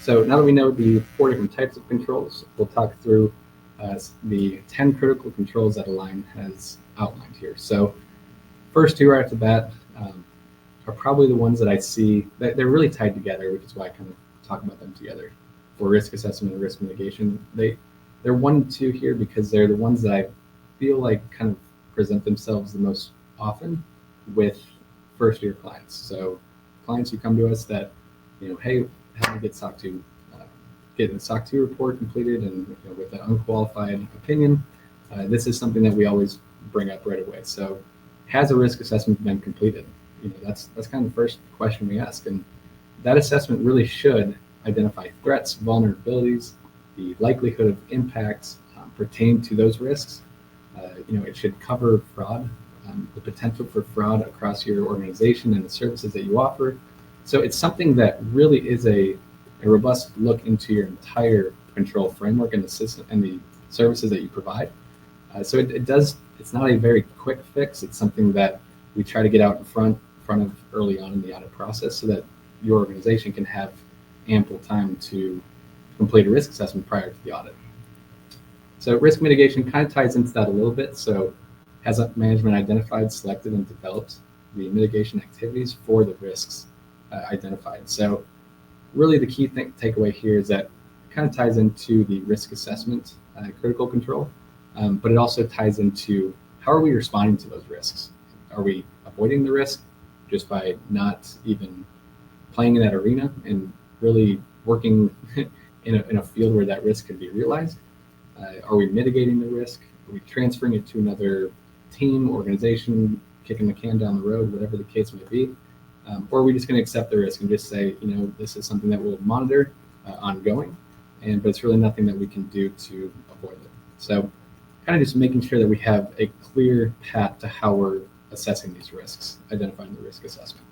So now that we know the 4 different types of controls, we'll talk through the 10 critical controls that A-LIGN has outlined here. So first 2 right off the bat are probably the ones that I see that they're really tied together, which is why I kind of talk about them together. For risk assessment and risk mitigation, they're 1 and 2 here because they're the ones that I feel like kind of present themselves the most often with first-year clients. So clients who come to us that, hey, how do I get SOC 2, get the SOC 2 report completed, and with an unqualified opinion, this is something that we always bring up right away. So, has a risk assessment been completed? That's kind of the first question we ask, and that assessment really should identify threats, vulnerabilities, the likelihood of impacts pertain to those risks. It should cover fraud, the potential for fraud across your organization and the services that you offer. So it's something that really is a robust look into your entire control framework and the system and the services that you provide. So it's not a very quick fix. It's something that we try to get out in front of early on in the audit process so that your organization can have ample time to complete a risk assessment prior to the audit. So risk mitigation kind of ties into that a little bit. So has management identified, selected, and developed the mitigation activities for the risks identified? So really the key takeaway here is that it kind of ties into the risk assessment critical control, but it also ties into how are we responding to those risks? Are we avoiding the risk just by not even playing in that arena and really working in a field where that risk can be realized? Are we mitigating the risk? Are we transferring it to another team, organization, kicking the can down the road, whatever the case may be? Or are we just going to accept the risk and just say, this is something that we'll monitor ongoing, but it's really nothing that we can do to avoid it. So kind of just making sure that we have a clear path to how we're assessing these risks, identifying the risk assessment.